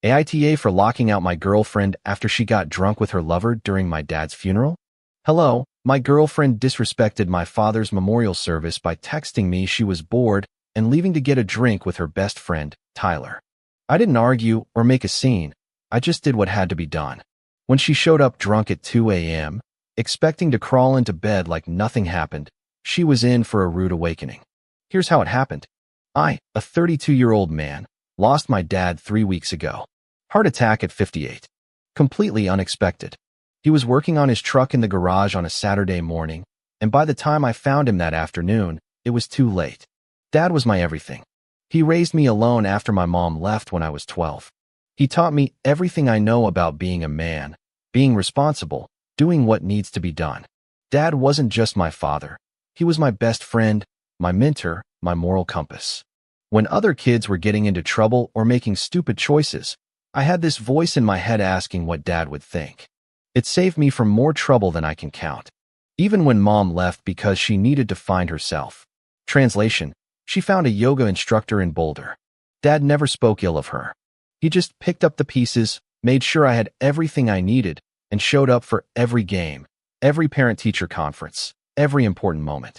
AITA for locking out my girlfriend after she got drunk with her lover during my dad's funeral? Hello, my girlfriend disrespected my father's memorial service by texting me she was bored and leaving to get a drink with her best friend, Tyler. I didn't argue or make a scene. I just did what had to be done. When she showed up drunk at 2 a.m., expecting to crawl into bed like nothing happened, she was in for a rude awakening. Here's how it happened. I, a 32-year-old man, lost my dad 3 weeks ago. Heart attack at 58. Completely unexpected. He was working on his truck in the garage on a Saturday morning, and by the time I found him that afternoon, it was too late. Dad was my everything. He raised me alone after my mom left when I was 12. He taught me everything I know about being a man, being responsible, doing what needs to be done. Dad wasn't just my father. He was my best friend, my mentor, my moral compass. When other kids were getting into trouble or making stupid choices, I had this voice in my head asking what Dad would think. It saved me from more trouble than I can count. Even when Mom left because she needed to find herself. Translation: she found a yoga instructor in Boulder. Dad never spoke ill of her. He just picked up the pieces, made sure I had everything I needed, and showed up for every game, every parent-teacher conference, every important moment.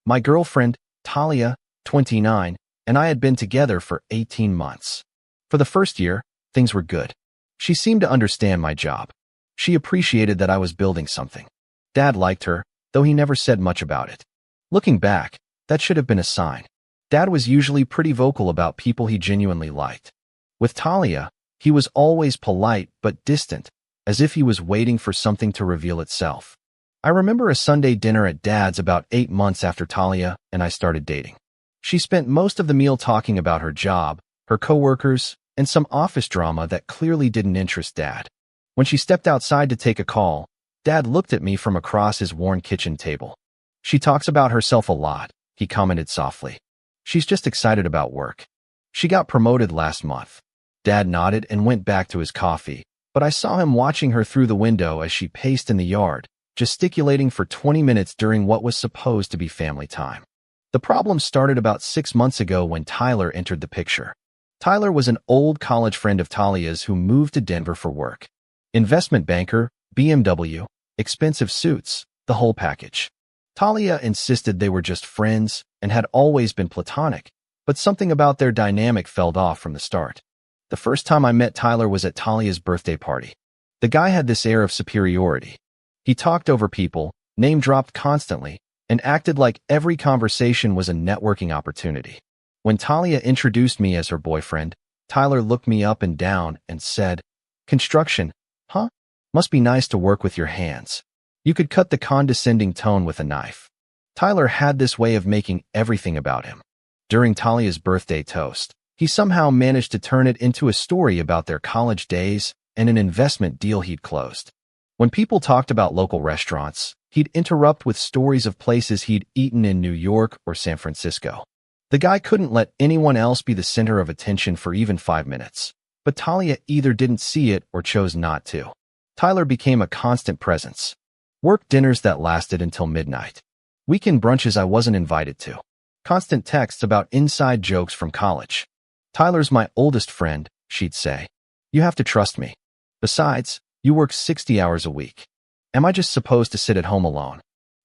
My girlfriend, Talia, 29, and I had been together for 18 months. For the first year, things were good. She seemed to understand my job. She appreciated that I was building something. Dad liked her, though he never said much about it. Looking back, that should have been a sign. Dad was usually pretty vocal about people he genuinely liked. With Talia, he was always polite but distant, as if he was waiting for something to reveal itself. I remember a Sunday dinner at Dad's about 8 months after Talia and I started dating. She spent most of the meal talking about her job, her coworkers, and some office drama that clearly didn't interest Dad. When she stepped outside to take a call, Dad looked at me from across his worn kitchen table. She talks about herself a lot, he commented softly. She's just excited about work. She got promoted last month. Dad nodded and went back to his coffee, but I saw him watching her through the window as she paced in the yard, gesticulating for 20 minutes during what was supposed to be family time. The problem started about 6 months ago when Tyler entered the picture. Tyler was an old college friend of Talia's who moved to Denver for work. Investment banker, BMW, expensive suits, the whole package. Talia insisted they were just friends and had always been platonic, but something about their dynamic fell off from the start. The first time I met Tyler was at Talia's birthday party. The guy had this air of superiority. He talked over people, name-dropped constantly, and acted like every conversation was a networking opportunity. When Talia introduced me as her boyfriend, Tyler looked me up and down and said, "Construction, huh? Must be nice to work with your hands." You could cut the condescending tone with a knife. Tyler had this way of making everything about him. During Talia's birthday toast, he somehow managed to turn it into a story about their college days and an investment deal he'd closed. When people talked about local restaurants, he'd interrupt with stories of places he'd eaten in New York or San Francisco. The guy couldn't let anyone else be the center of attention for even 5 minutes, but Talia either didn't see it or chose not to. Tyler became a constant presence. Work dinners that lasted until midnight. Weekend brunches I wasn't invited to. Constant texts about inside jokes from college. "Tyler's my oldest friend," she'd say. "You have to trust me. Besides, you work 60 hours a week. Am I just supposed to sit at home alone?"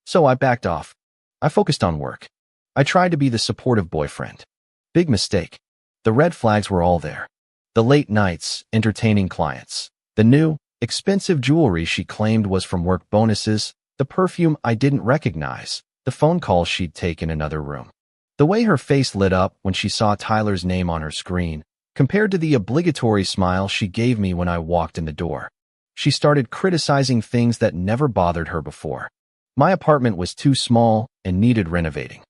So I backed off. I focused on work. I tried to be the supportive boyfriend. Big mistake. The red flags were all there. The late nights, entertaining clients. The new, expensive jewelry she claimed was from work bonuses. The perfume I didn't recognize. The phone calls she'd take in another room. The way her face lit up when she saw Tyler's name on her screen, compared to the obligatory smile she gave me when I walked in the door. She started criticizing things that never bothered her before. My apartment was too small and needed renovating.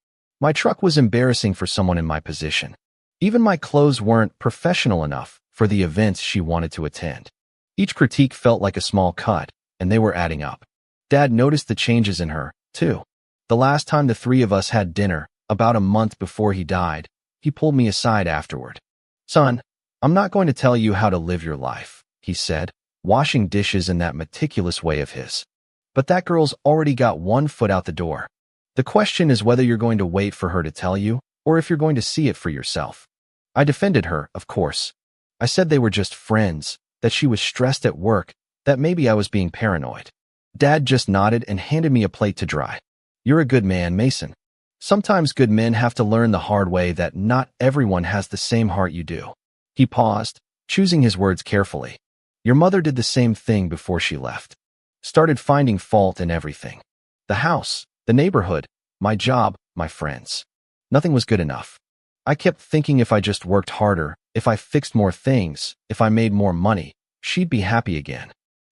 My truck was embarrassing for someone in my position. Even my clothes weren't professional enough for the events she wanted to attend. Each critique felt like a small cut, and they were adding up. Dad noticed the changes in her, too. The last time the three of us had dinner, about a month before he died, he pulled me aside afterward. "Son, I'm not going to tell you how to live your life," he said, washing dishes in that meticulous way of his. "But that girl's already got one foot out the door. The question is whether you're going to wait for her to tell you, or if you're going to see it for yourself." I defended her, of course. I said they were just friends, that she was stressed at work, that maybe I was being paranoid. Dad just nodded and handed me a plate to dry. You're a good man, Mason. Sometimes good men have to learn the hard way that not everyone has the same heart you do. He paused, choosing his words carefully. Your mother did the same thing before she left. Started finding fault in everything. The house, the neighborhood, my job, my friends. Nothing was good enough. I kept thinking if I just worked harder, if I fixed more things, if I made more money, she'd be happy again.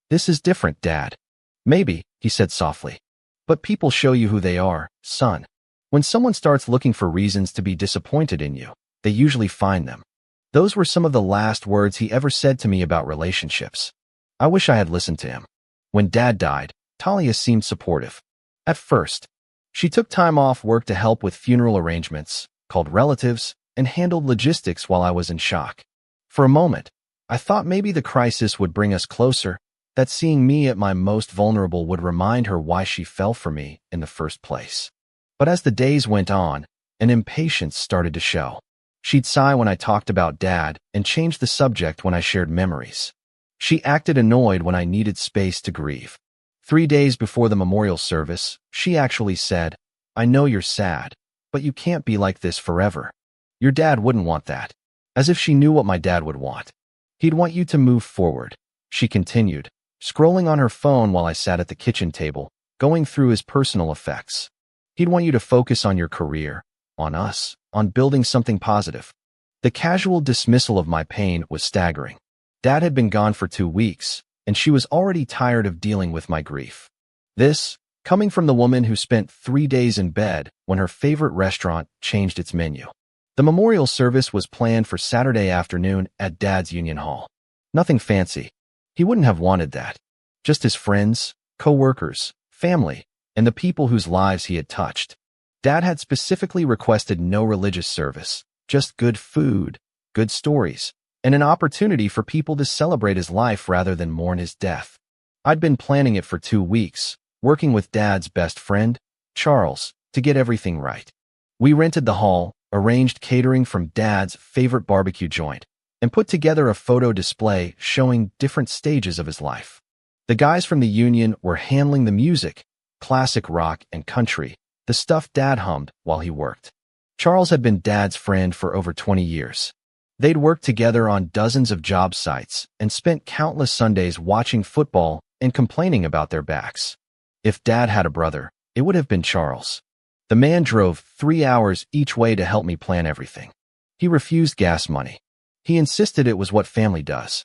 This is different, Dad. Maybe, he said softly. But people show you who they are, son. When someone starts looking for reasons to be disappointed in you, they usually find them. Those were some of the last words he ever said to me about relationships. I wish I had listened to him. When Dad died, Talia seemed supportive. At first, she took time off work to help with funeral arrangements, called relatives, and handled logistics while I was in shock. For a moment, I thought maybe the crisis would bring us closer, that seeing me at my most vulnerable would remind her why she fell for me in the first place. But as the days went on, an impatience started to show. She'd sigh when I talked about Dad and change the subject when I shared memories. She acted annoyed when I needed space to grieve. 3 days before the memorial service, she actually said, I know you're sad, but you can't be like this forever. Your dad wouldn't want that. As if she knew what my dad would want. He'd want you to move forward, she continued, scrolling on her phone while I sat at the kitchen table, going through his personal effects. He'd want you to focus on your career, on us, on building something positive. The casual dismissal of my pain was staggering. Dad had been gone for 2 weeks, and she was already tired of dealing with my grief. This, coming from the woman who spent 3 days in bed when her favorite restaurant changed its menu. The memorial service was planned for Saturday afternoon at Dad's Union Hall. Nothing fancy. He wouldn't have wanted that. Just his friends, co-workers, family, and the people whose lives he had touched. Dad had specifically requested no religious service, just good food, good stories, and an opportunity for people to celebrate his life rather than mourn his death. I'd been planning it for 2 weeks, working with Dad's best friend, Charles, to get everything right. We rented the hall, arranged catering from Dad's favorite barbecue joint, and put together a photo display showing different stages of his life. The guys from the union were handling the music, classic rock and country, the stuff Dad hummed while he worked. Charles had been Dad's friend for over 20 years. They'd worked together on dozens of job sites and spent countless Sundays watching football and complaining about their backs. If Dad had a brother, it would have been Charles. The man drove 3 hours each way to help me plan everything. He refused gas money. He insisted it was what family does.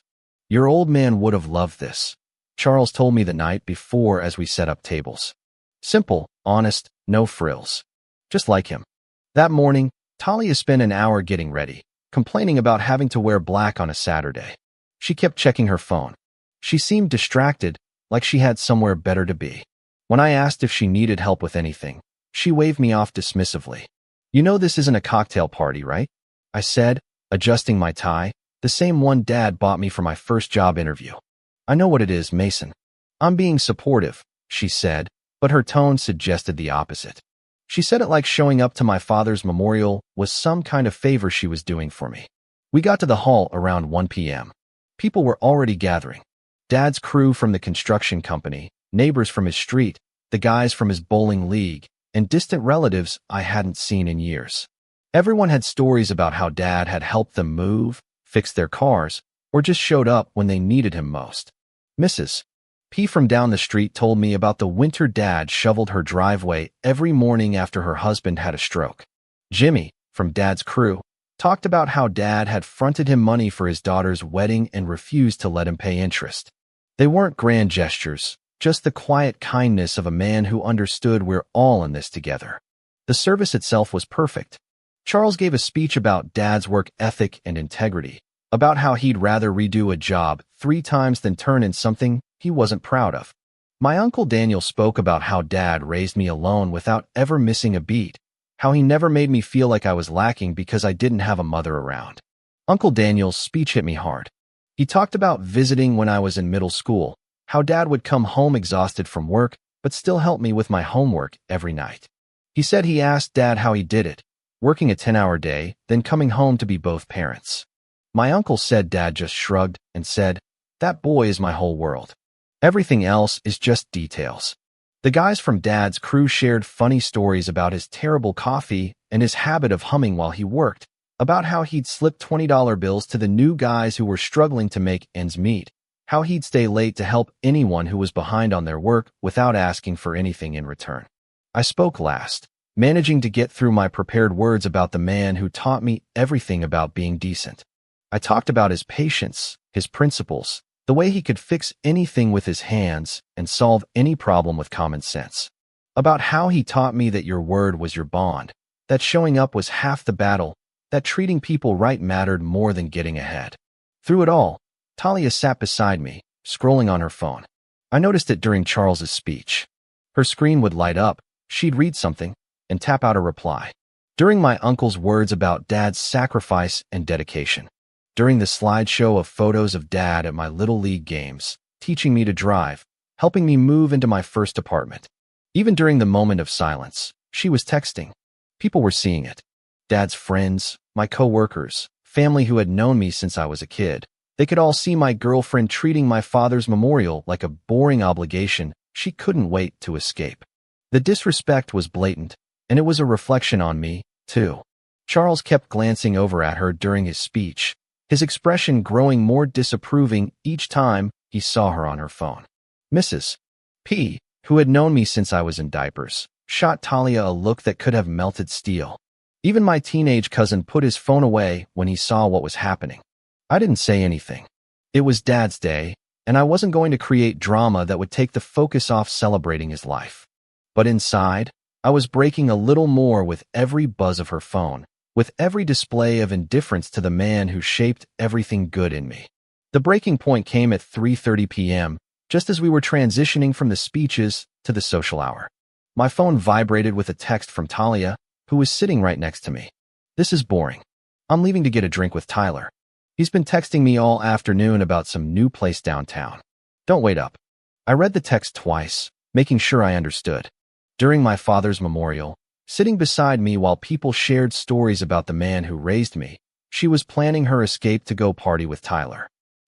Your old man would have loved this, Charles told me the night before as we set up tables. Simple, honest, no frills. Just like him. That morning, Talia spent an hour getting ready, complaining about having to wear black on a Saturday. She kept checking her phone. She seemed distracted, like she had somewhere better to be. When I asked if she needed help with anything, she waved me off dismissively. You know this isn't a cocktail party, right? I said, adjusting my tie, the same one Dad bought me for my first job interview. I know what it is, Mason. I'm being supportive, she said, but her tone suggested the opposite. She said it like showing up to my father's memorial was some kind of favor she was doing for me. We got to the hall around 1 p.m. People were already gathering. Dad's crew from the construction company, neighbors from his street, the guys from his bowling league, and distant relatives I hadn't seen in years. Everyone had stories about how Dad had helped them move, fix their cars, or just showed up when they needed him most. Mrs. P from down the street told me about the winter Dad shoveled her driveway every morning after her husband had a stroke. Jimmy, from Dad's crew, talked about how Dad had fronted him money for his daughter's wedding and refused to let him pay interest. They weren't grand gestures, just the quiet kindness of a man who understood we're all in this together. The service itself was perfect. Charles gave a speech about Dad's work ethic and integrity, about how he'd rather redo a job 3 times than turn in something he wasn't proud of. My Uncle Daniel spoke about how Dad raised me alone without ever missing a beat, how he never made me feel like I was lacking because I didn't have a mother around. Uncle Daniel's speech hit me hard. He talked about visiting when I was in middle school, how Dad would come home exhausted from work but still help me with my homework every night. He said he asked Dad how he did it, working a 10-hour day, then coming home to be both parents. My uncle said Dad just shrugged and said, "That boy is my whole world. Everything else is just details." The guys from Dad's crew shared funny stories about his terrible coffee and his habit of humming while he worked, about how he'd slip $20 bills to the new guys who were struggling to make ends meet, how he'd stay late to help anyone who was behind on their work without asking for anything in return. I spoke last, managing to get through my prepared words about the man who taught me everything about being decent. I talked about his patience, his principles, the way he could fix anything with his hands and solve any problem with common sense. About how he taught me that your word was your bond, that showing up was half the battle, that treating people right mattered more than getting ahead. Through it all, Talia sat beside me, scrolling on her phone. I noticed it during Charles's speech. Her screen would light up, she'd read something, and tap out a reply. During my uncle's words about Dad's sacrifice and dedication. During the slideshow of photos of Dad at my Little League games, teaching me to drive, helping me move into my first apartment. Even during the moment of silence, she was texting. People were seeing it. Dad's friends, my co-workers, family who had known me since I was a kid. They could all see my girlfriend treating my father's memorial like a boring obligation she couldn't wait to escape. The disrespect was blatant, and it was a reflection on me, too. Charles kept glancing over at her during his speech, his expression growing more disapproving each time he saw her on her phone. Mrs. P., who had known me since I was in diapers, shot Talia a look that could have melted steel. Even my teenage cousin put his phone away when he saw what was happening. I didn't say anything. It was Dad's day, and I wasn't going to create drama that would take the focus off celebrating his life. But inside, I was breaking a little more with every buzz of her phone, with every display of indifference to the man who shaped everything good in me. The breaking point came at 3:30 p.m., just as we were transitioning from the speeches to the social hour. My phone vibrated with a text from Talia, who was sitting right next to me. "This is boring. I'm leaving to get a drink with Tyler. He's been texting me all afternoon about some new place downtown. Don't wait up." I read the text twice, making sure I understood. During my father's memorial, sitting beside me while people shared stories about the man who raised me, she was planning her escape to go party with Tyler.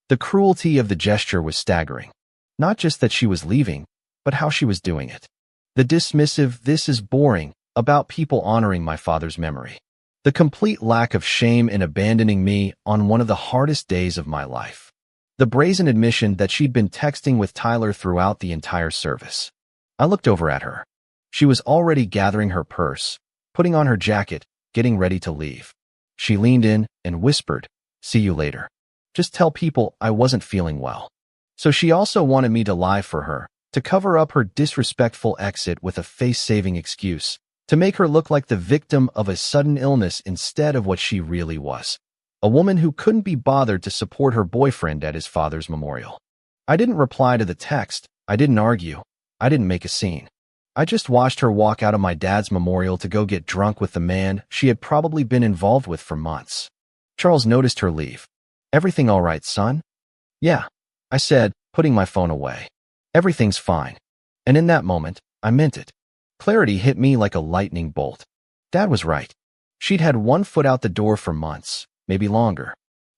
The cruelty of the gesture was staggering. Not just that she was leaving, but how she was doing it. The dismissive "this is boring" about people honoring my father's memory. The complete lack of shame in abandoning me on one of the hardest days of my life. The brazen admission that she'd been texting with Tyler throughout the entire service. I looked over at her. She was already gathering her purse, putting on her jacket, getting ready to leave. She leaned in and whispered, "See you later. Just tell people I wasn't feeling well." So she also wanted me to lie for her, to cover up her disrespectful exit with a face-saving excuse, to make her look like the victim of a sudden illness instead of what she really was. A woman who couldn't be bothered to support her boyfriend at his father's memorial. I didn't reply to the text. I didn't argue. I didn't make a scene. I just watched her walk out of my dad's memorial to go get drunk with the man she had probably been involved with for months. Charles noticed her leave. "Everything all right, son?" "Yeah," I said, putting my phone away. "Everything's fine." And in that moment, I meant it. Clarity hit me like a lightning bolt. Dad was right. She'd had one foot out the door for months, maybe longer.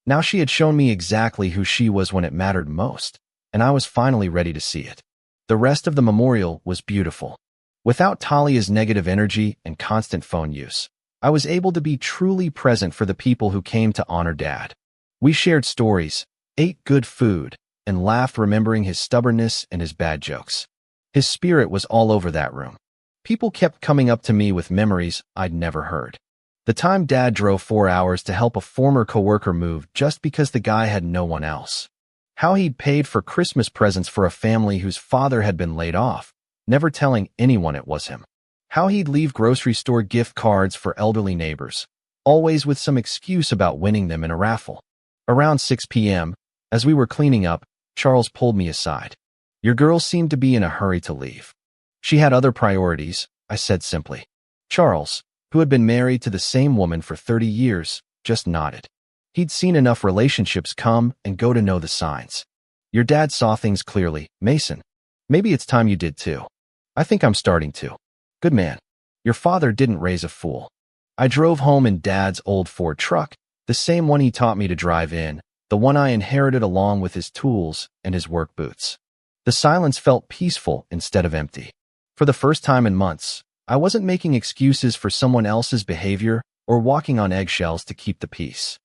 Now she had shown me exactly who she was when it mattered most, and I was finally ready to see it. The rest of the memorial was beautiful. Without Talia's negative energy and constant phone use, I was able to be truly present for the people who came to honor Dad. We shared stories, ate good food, and laughed remembering his stubbornness and his bad jokes. His spirit was all over that room. People kept coming up to me with memories I'd never heard. The time Dad drove 4 hours to help a former coworker move just because the guy had no one else. How he'd paid for Christmas presents for a family whose father had been laid off, never telling anyone it was him. How he'd leave grocery store gift cards for elderly neighbors, always with some excuse about winning them in a raffle. Around 6 p.m., as we were cleaning up, Charles pulled me aside. "Your girl seemed to be in a hurry to leave." "She had other priorities," I said simply. Charles, who had been married to the same woman for 30 years, just nodded. He'd seen enough relationships come and go to know the signs. "Your dad saw things clearly, Mason. Maybe it's time you did too." "I think I'm starting to." "Good man. Your father didn't raise a fool." I drove home in Dad's old Ford truck, The same one he taught me to drive in, the one I inherited along with his tools and his work boots. The silence felt peaceful instead of empty. For the first time in months, I wasn't making excuses for someone else's behavior or walking on eggshells to keep the peace.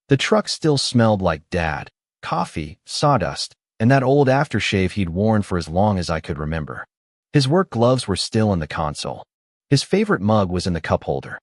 The truck still smelled like Dad, coffee, sawdust, and that old aftershave he'd worn for as long as I could remember. His work gloves were still in the console. His favorite mug was in the cup holder.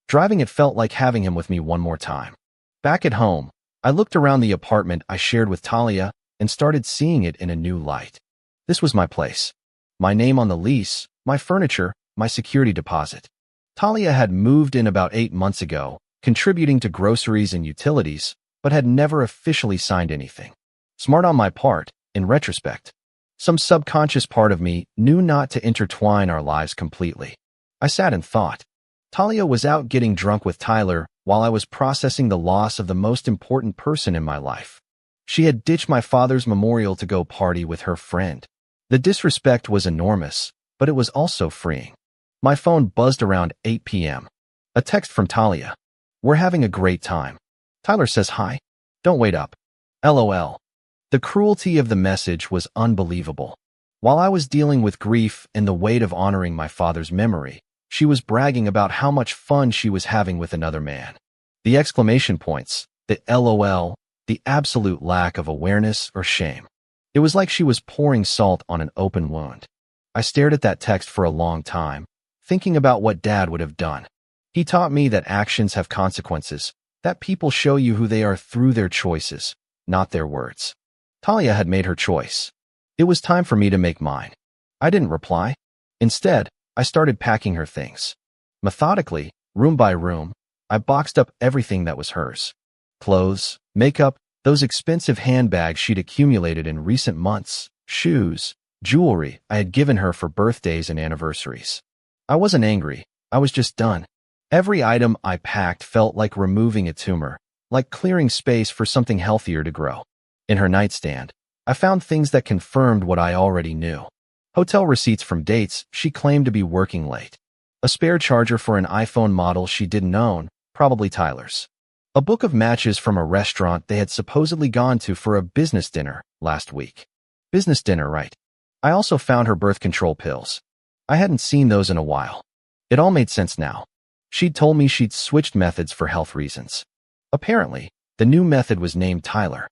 Driving it felt like having him with me one more time. Back at home, I looked around the apartment I shared with Talia and started seeing it in a new light. This was my place. My name on the lease, my furniture, my security deposit. Talia had moved in about 8 months ago, contributing to groceries and utilities, but had never officially signed anything. Smart on my part, in retrospect. Some subconscious part of me knew not to intertwine our lives completely. I sat and thought. Talia was out getting drunk with Tyler while I was processing the loss of the most important person in my life. She had ditched my father's memorial to go party with her friend. The disrespect was enormous, but it was also freeing. My phone buzzed around 8 p.m. A text from Talia. We're having a great time. Tyler says hi. Don't wait up. LOL. The cruelty of the message was unbelievable. While I was dealing with grief and the weight of honoring my father's memory, she was bragging about how much fun she was having with another man. The exclamation points, the LOL, the absolute lack of awareness or shame. It was like she was pouring salt on an open wound. I stared at that text for a long time, thinking about what Dad would have done. He taught me that actions have consequences, that people show you who they are through their choices, not their words. Talia had made her choice. It was time for me to make mine. I didn't reply. Instead, I started packing her things. Methodically, room by room, I boxed up everything that was hers. Clothes, makeup, those expensive handbags she'd accumulated in recent months, shoes, jewelry I had given her for birthdays and anniversaries. I wasn't angry, I was just done. Every item I packed felt like removing a tumor, like clearing space for something healthier to grow. In her nightstand, I found things that confirmed what I already knew. Hotel receipts from dates she claimed to be working late. A spare charger for an iPhone model she didn't own, probably Tyler's. A book of matches from a restaurant they had supposedly gone to for a business dinner last week. Business dinner, right? I also found her birth control pills. I hadn't seen those in a while. It all made sense now. She'd told me she'd switched methods for health reasons. Apparently, the new method was named Tyler.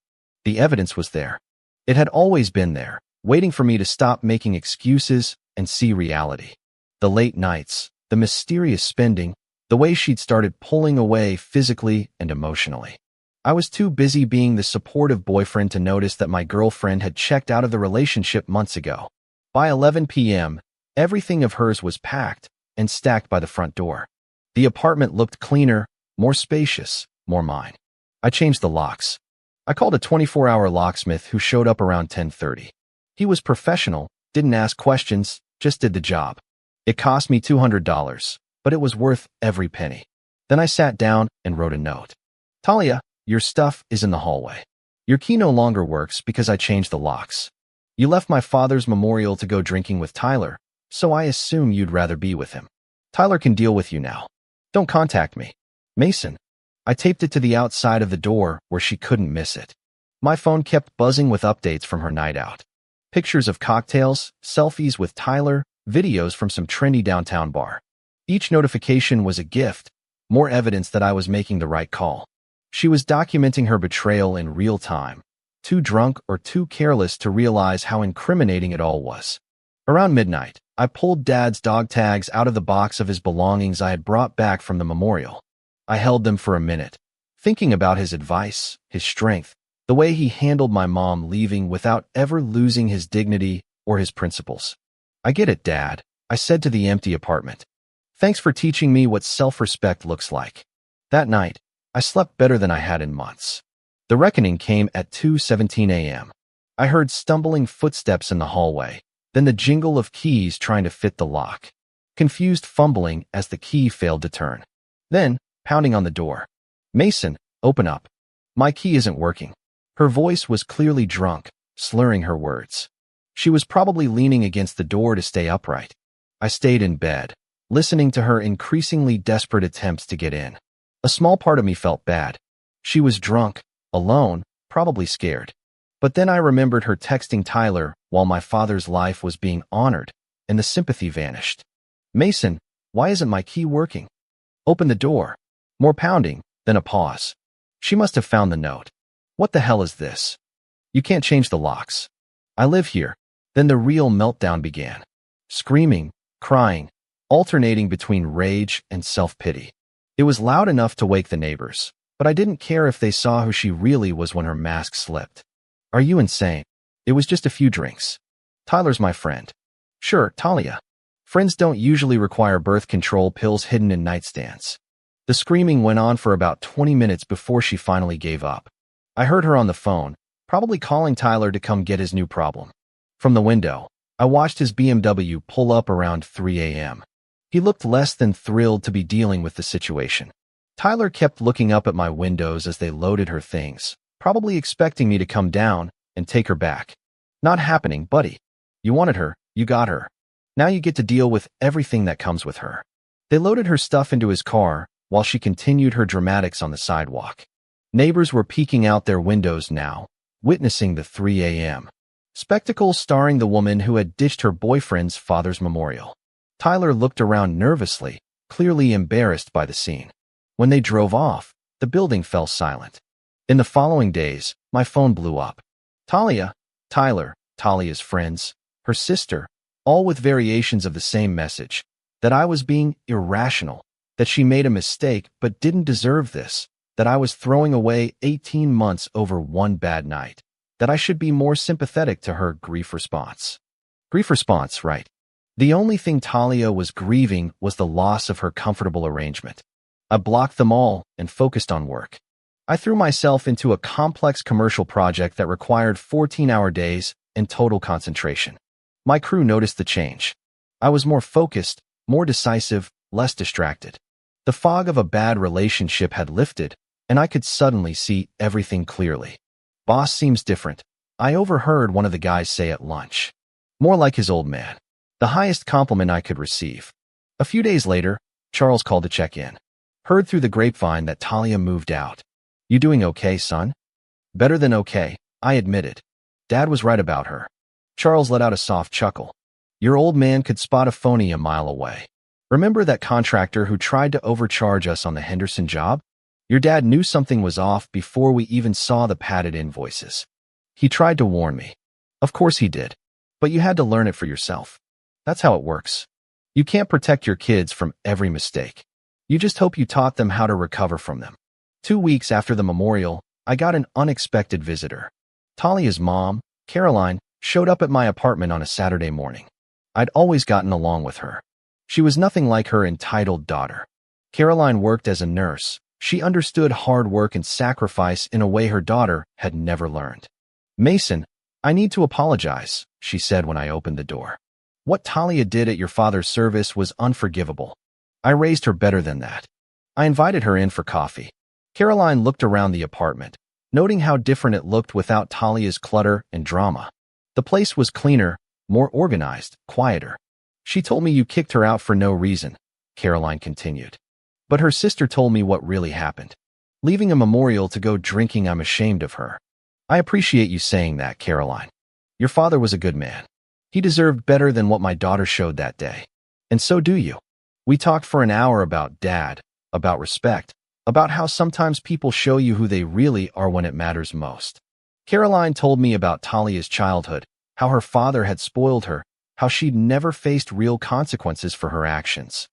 The evidence was there. It had always been there, waiting for me to stop making excuses and see reality. The late nights, the mysterious spending, the way she'd started pulling away physically and emotionally. I was too busy being the supportive boyfriend to notice that my girlfriend had checked out of the relationship months ago. By 11 p.m., everything of hers was packed and stacked by the front door. The apartment looked cleaner, more spacious, more mine. I changed the locks. I called a 24-hour locksmith who showed up around 10:30. He was professional, didn't ask questions, just did the job. It cost me $200, but it was worth every penny. Then I sat down and wrote a note. Talia, your stuff is in the hallway. Your key no longer works because I changed the locks. You left my father's memorial to go drinking with Tyler, so I assume you'd rather be with him. Tyler can deal with you now. Don't contact me. Mason. I taped it to the outside of the door where she couldn't miss it. My phone kept buzzing with updates from her night out. Pictures of cocktails, selfies with Tyler, videos from some trendy downtown bar. Each notification was a gift, more evidence that I was making the right call. She was documenting her betrayal in real time, too drunk or too careless to realize how incriminating it all was. Around midnight, I pulled Dad's dog tags out of the box of his belongings I had brought back from the memorial. I held them for a minute, thinking about his advice, his strength, the way he handled my mom leaving without ever losing his dignity or his principles. I get it, Dad, I said to the empty apartment. Thanks for teaching me what self-respect looks like. That night, I slept better than I had in months. The reckoning came at 2:17 a.m. I heard stumbling footsteps in the hallway, then the jingle of keys trying to fit the lock. Confused fumbling as the key failed to turn. Then, pounding on the door. Mason, open up. My key isn't working. Her voice was clearly drunk, slurring her words. She was probably leaning against the door to stay upright. I stayed in bed, listening to her increasingly desperate attempts to get in. A small part of me felt bad. She was drunk, alone, probably scared. But then I remembered her texting Tyler while my father's life was being honored, and the sympathy vanished. Mason, why isn't my key working? Open the door. More pounding, then a pause. She must have found the note. What the hell is this? You can't change the locks. I live here. Then the real meltdown began. Screaming, crying, alternating between rage and self-pity. It was loud enough to wake the neighbors, but I didn't care if they saw who she really was when her mask slipped. Are you insane? It was just a few drinks. Tyler's my friend. Sure, Talia. Friends don't usually require birth control pills hidden in nightstands. The screaming went on for about 20 minutes before she finally gave up. I heard her on the phone, probably calling Tyler to come get his new problem. From the window, I watched his BMW pull up around 3 a.m. He looked less than thrilled to be dealing with the situation. Tyler kept looking up at my windows as they loaded her things, probably expecting me to come down and take her back. Not happening, buddy. You wanted her, you got her. Now you get to deal with everything that comes with her. They loaded her stuff into his car while she continued her dramatics on the sidewalk. Neighbors were peeking out their windows now, witnessing the 3 a.m. spectacle starring the woman who had ditched her boyfriend's father's memorial. Tyler looked around nervously, clearly embarrassed by the scene. When they drove off, the building fell silent. In the following days, my phone blew up. Talia, Tyler, Talia's friends, her sister, all with variations of the same message, that I was being irrational, that she made a mistake but didn't deserve this, that I was throwing away 18 months over one bad night, that I should be more sympathetic to her grief response. Grief response, right. The only thing Talia was grieving was the loss of her comfortable arrangement. I blocked them all and focused on work. I threw myself into a complex commercial project that required 14-hour days and total concentration. My crew noticed the change. I was more focused, more decisive, less distracted. The fog of a bad relationship had lifted, and I could suddenly see everything clearly. Boss seems different. I overheard one of the guys say at lunch. More like his old man. The highest compliment I could receive. A few days later, Charles called to check in. Heard through the grapevine that Talia moved out. You doing okay, son? Better than okay, I admitted. Dad was right about her. Charles let out a soft chuckle. Your old man could spot a phony a mile away. Remember that contractor who tried to overcharge us on the Henderson job? Your dad knew something was off before we even saw the padded invoices. He tried to warn me. Of course he did. But you had to learn it for yourself. That's how it works. You can't protect your kids from every mistake. You just hope you taught them how to recover from them. 2 weeks after the memorial, I got an unexpected visitor. Talia's mom, Caroline, showed up at my apartment on a Saturday morning. I'd always gotten along with her. She was nothing like her entitled daughter. Caroline worked as a nurse. She understood hard work and sacrifice in a way her daughter had never learned. Mason, I need to apologize, she said when I opened the door. What Talia did at your father's service was unforgivable. I raised her better than that. I invited her in for coffee. Caroline looked around the apartment, noting how different it looked without Talia's clutter and drama. The place was cleaner, more organized, quieter. She told me you kicked her out for no reason, Caroline continued. But her sister told me what really happened. Leaving a memorial to go drinking, I'm ashamed of her. I appreciate you saying that, Caroline. Your father was a good man. He deserved better than what my daughter showed that day. And so do you. We talked for an hour about Dad, about respect, about how sometimes people show you who they really are when it matters most. Caroline told me about Talia's childhood, how her father had spoiled her, how she'd never faced real consequences for her actions.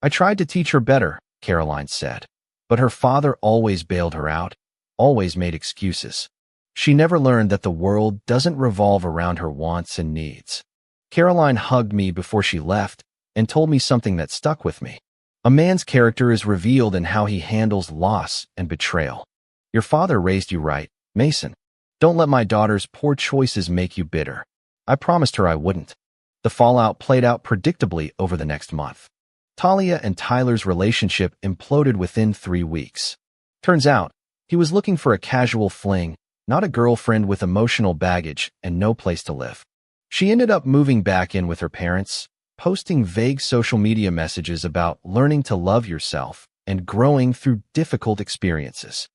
I tried to teach her better, Caroline said, but her father always bailed her out, always made excuses. She never learned that the world doesn't revolve around her wants and needs. Caroline hugged me before she left and told me something that stuck with me. A man's character is revealed in how he handles loss and betrayal. Your father raised you right, Mason. Don't let my daughter's poor choices make you bitter. I promised her I wouldn't. The fallout played out predictably over the next month. Talia and Tyler's relationship imploded within 3 weeks. Turns out, he was looking for a casual fling, not a girlfriend with emotional baggage and no place to live. She ended up moving back in with her parents, posting vague social media messages about learning to love yourself and growing through difficult experiences.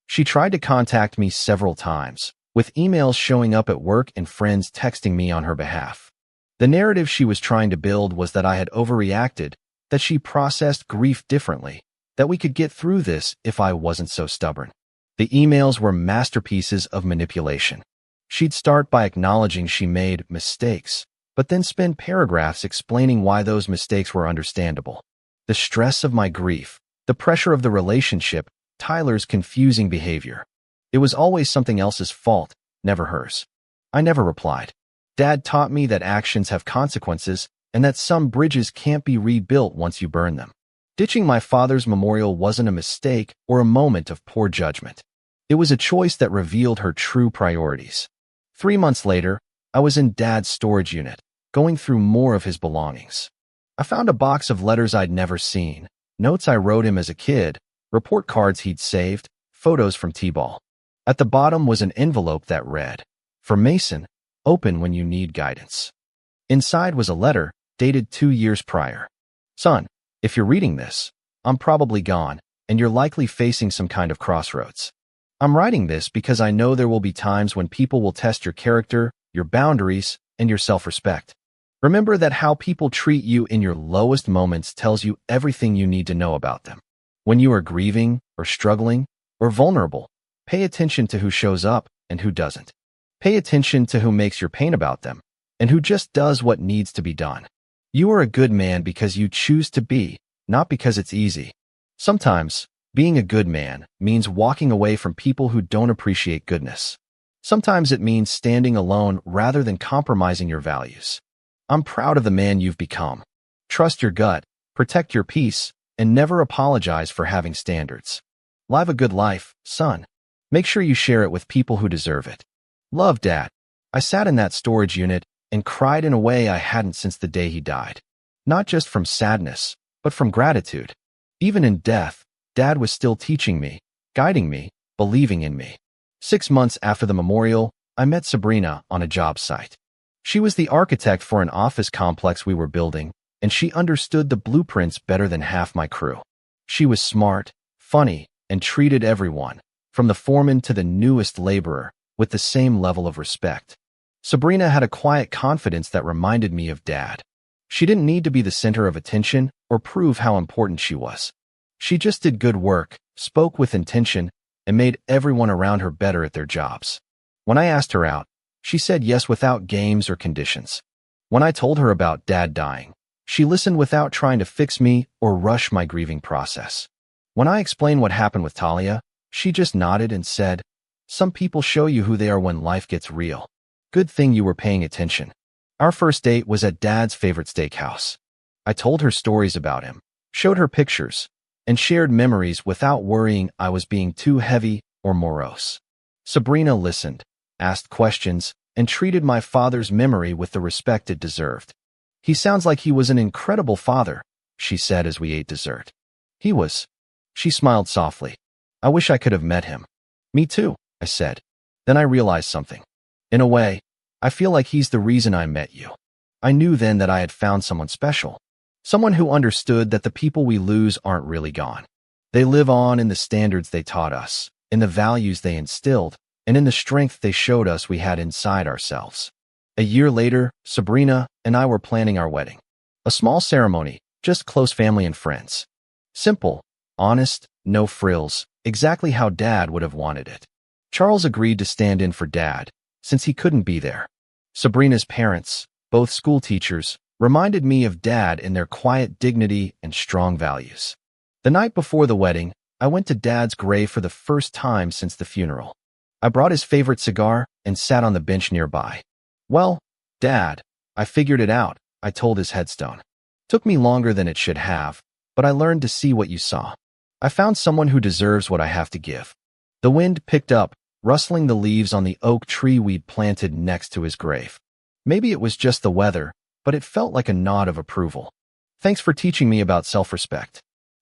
She tried to contact me several times, with emails showing up at work and friends texting me on her behalf. The narrative she was trying to build was that I had overreacted, that she processed grief differently, that we could get through this if I wasn't so stubborn. The emails were masterpieces of manipulation. She'd start by acknowledging she made mistakes, but then spend paragraphs explaining why those mistakes were understandable. The stress of my grief, the pressure of the relationship, Tyler's confusing behavior. It was always something else's fault, never hers. I never replied. Dad taught me that actions have consequences and that some bridges can't be rebuilt once you burn them. Ditching my father's memorial wasn't a mistake or a moment of poor judgment. It was a choice that revealed her true priorities. 3 months later, I was in Dad's storage unit, going through more of his belongings. I found a box of letters I'd never seen, notes I wrote him as a kid, report cards he'd saved, photos from T-ball. At the bottom was an envelope that read, "For Mason, open when you need guidance." Inside was a letter, dated 2 years prior. "Son, if you're reading this, I'm probably gone, and you're likely facing some kind of crossroads. I'm writing this because I know there will be times when people will test your character, your boundaries, and your self-respect. Remember that how people treat you in your lowest moments tells you everything you need to know about them. When you are grieving, or struggling, or vulnerable, pay attention to who shows up and who doesn't. Pay attention to who makes your pain about them, and who just does what needs to be done. You are a good man because you choose to be, not because it's easy. Sometimes, being a good man means walking away from people who don't appreciate goodness. Sometimes it means standing alone rather than compromising your values. I'm proud of the man you've become. Trust your gut, protect your peace, and never apologize for having standards. Live a good life, son. Make sure you share it with people who deserve it. Love, Dad." I sat in that storage unit and cried in a way I hadn't since the day he died. Not just from sadness, but from gratitude. Even in death, Dad was still teaching me, guiding me, believing in me. 6 months after the memorial, I met Sabrina on a job site. She was the architect for an office complex we were building, and she understood the blueprints better than half my crew. She was smart, funny, and treated everyone, from the foreman to the newest laborer, with the same level of respect. Sabrina had a quiet confidence that reminded me of Dad. She didn't need to be the center of attention or prove how important she was. She just did good work, spoke with intention, and made everyone around her better at their jobs. When I asked her out, she said yes without games or conditions. When I told her about Dad dying, she listened without trying to fix me or rush my grieving process. When I explained what happened with Talia, she just nodded and said, "Some people show you who they are when life gets real. Good thing you were paying attention." Our first date was at Dad's favorite steakhouse. I told her stories about him, showed her pictures, and shared memories without worrying I was being too heavy or morose. Sabrina listened, asked questions, and treated my father's memory with the respect it deserved. "He sounds like he was an incredible father," she said as we ate dessert. "He was." She smiled softly. "I wish I could have met him." "Me too," I said. Then I realized something. "In a way, I feel like he's the reason I met you." I knew then that I had found someone special. Someone who understood that the people we lose aren't really gone. They live on in the standards they taught us, in the values they instilled, and in the strength they showed us we had inside ourselves. A year later, Sabrina and I were planning our wedding. A small ceremony, just close family and friends. Simple, honest, no frills, exactly how Dad would have wanted it. Charles agreed to stand in for Dad, since he couldn't be there. Sabrina's parents, both school teachers, reminded me of Dad in their quiet dignity and strong values. The night before the wedding, I went to Dad's grave for the first time since the funeral. I brought his favorite cigar and sat on the bench nearby. "Well, Dad, I figured it out," I told his headstone. "Took me longer than it should have, but I learned to see what you saw. I found someone who deserves what I have to give." The wind picked up, rustling the leaves on the oak tree we'd planted next to his grave. Maybe it was just the weather, but it felt like a nod of approval. "Thanks for teaching me about self-respect.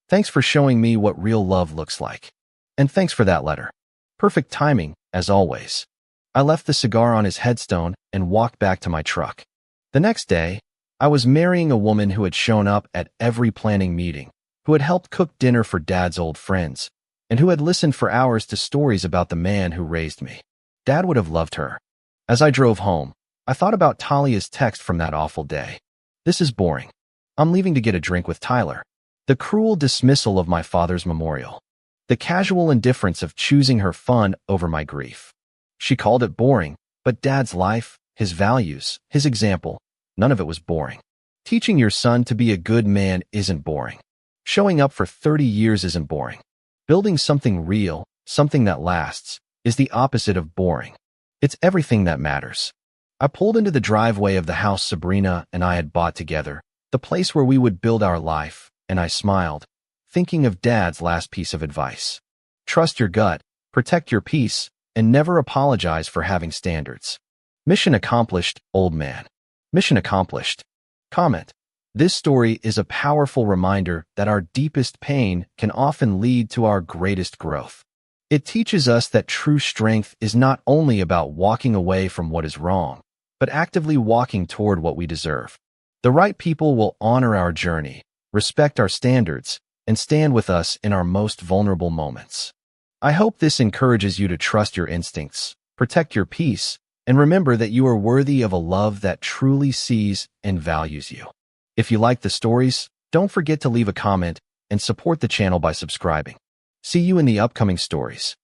Thanks for showing me what real love looks like. And thanks for that letter. Perfect timing, as always." I left the cigar on his headstone and walked back to my truck. The next day, I was marrying a woman who had shown up at every planning meeting, who had helped cook dinner for Dad's old friends, and who had listened for hours to stories about the man who raised me. Dad would have loved her. As I drove home, I thought about Talia's text from that awful day. This is boring. I'm leaving to get a drink with Tyler. The cruel dismissal of my father's memorial. The casual indifference of choosing her fun over my grief. She called it boring, but Dad's life, his values, his example, none of it was boring. Teaching your son to be a good man isn't boring. Showing up for 30 years isn't boring. Building something real, something that lasts, is the opposite of boring. It's everything that matters. I pulled into the driveway of the house Sabrina and I had bought together, the place where we would build our life, and I smiled, thinking of Dad's last piece of advice. Trust your gut, protect your peace, and never apologize for having standards. Mission accomplished, old man. Mission accomplished. Comment. This story is a powerful reminder that our deepest pain can often lead to our greatest growth. It teaches us that true strength is not only about walking away from what is wrong, but actively walking toward what we deserve. The right people will honor our journey, respect our standards, and stand with us in our most vulnerable moments. I hope this encourages you to trust your instincts, protect your peace, and remember that you are worthy of a love that truly sees and values you. If you like the stories, don't forget to leave a comment and support the channel by subscribing. See you in the upcoming stories.